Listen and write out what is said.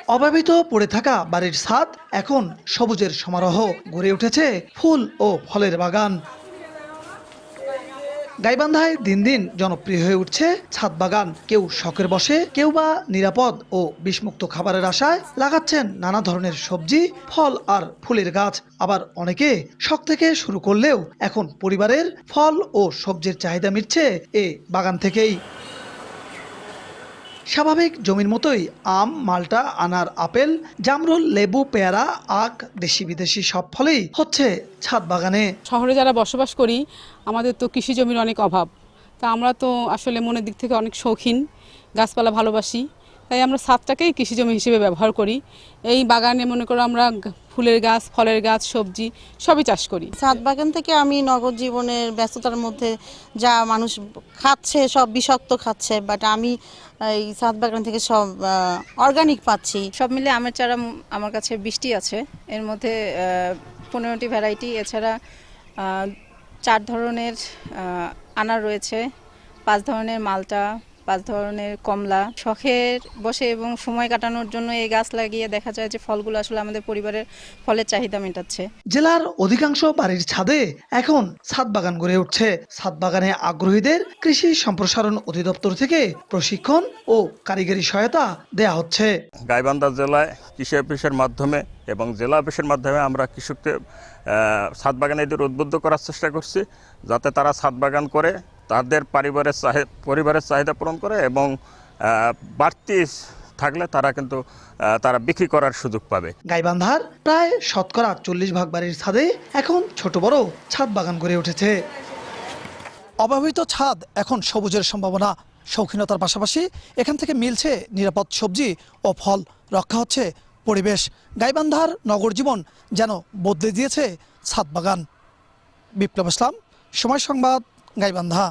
অভাবিত পড়ে থাকা বাড়ির ছাদ এখন সবুজের সমারোহ, গড়ে উঠেছে ফুল ও ফলের বাগান। গাইবান্ধায় দিন দিন জনপ্রিয় হয়ে উঠছে ছাদ বাগান। কেউ শখের বসে, কেউ বা নিরাপদ ও বিষমুক্ত খাবারের আশায় লাগাচ্ছেন নানা ধরনের সবজি, ফল আর ফুলের গাছ। আবার অনেকে শখ থেকে শুরু করলেও এখন পরিবারের ফল ও সবজির চাহিদা মিটছে এ বাগান থেকেই। স্বাভাবিক জমির মতোই আম, মাল্টা, আনার, আপেল, জামরুল, লেবু, পেয়ারা, আখ, দেশি বিদেশি সব ফলেই হচ্ছে ছাদ বাগানে। শহরে যারা বসবাস করি আমাদের তো কৃষি জমির অনেক অভাব, তা আমরা তো আসলে মনের দিক থেকে অনেক শৌখিন, গাছপালা ভালোবাসি, তাই আমরা ছাদটাকেই কৃষি জমি হিসেবে ব্যবহার করি। এই বাগানে মনে করো আমরা ফুলের গাছ, ফলের গাছ, সবজি সবই চাষ করি। ছাদ বাগান থেকে আমি নগর জীবনের ব্যস্ততার মধ্যে যা মানুষ খাচ্ছে সব বিষাক্ত খাচ্ছে, বাট আমি এই ছাদ বাগান থেকে সব অর্গানিক পাচ্ছি। সব মিলে আমের চারা আমার কাছে 20টি আছে, এর মধ্যে 15টি ভ্যারাইটি, এছাড়া 4 ধরনের আনার রয়েছে, 5 ধরনের মালটা, 5 ধরনের কমলা। শখের বসে এবং সময় কাটানোর জন্য এই গাছ লাগিয়ে দেখা যায় যে ফলগুলো আসলে আমাদের পরিবারের ফলের চাহিদা মেটাচ্ছে। জেলার অধিকাংশ বাড়ির ছাদে এখন ছাদ বাগান গড়ে উঠছে। ছাদ বাগানে আগ্রহীদের কৃষি সম্প্রসারণ অধিদপ্তর থেকে প্রশিক্ষণ ও কারিগরি সহায়তা দেয়া হচ্ছে। গাইবান্ধা জেলায় কৃষি অফিসের মাধ্যমে এবং জেলা অফিসের মাধ্যমে আমরা কৃষকদের ছাদ বাগানীদের উদ্বুদ্ধ করার চেষ্টা করছি, যাতে তারা ছাদ বাগান করে তাদের পরিবারের চাহিদা পূরণ করে এবং বাড়তি থাকলে তারা বিক্রি করার সুযোগ পাবে। গাইবান্ধার প্রায় 40% বাড়ির ছাদে এখন ছোট বড় ছাদ বাগান গড়ে উঠেছে। অব্যবহৃত ছাদ এখন সবুজের সম্ভাবনা। শৌখিনতার পাশাপাশি এখান থেকে মিলছে নিরাপদ সবজি ও ফল, রক্ষা হচ্ছে পরিবেশ। গাইবান্ধার নগর জীবন যেন বদলে দিয়েছে ছাদ বাগান। বিপ্লব ইসলাম, সময় সংবাদ, গাইবান্ধা।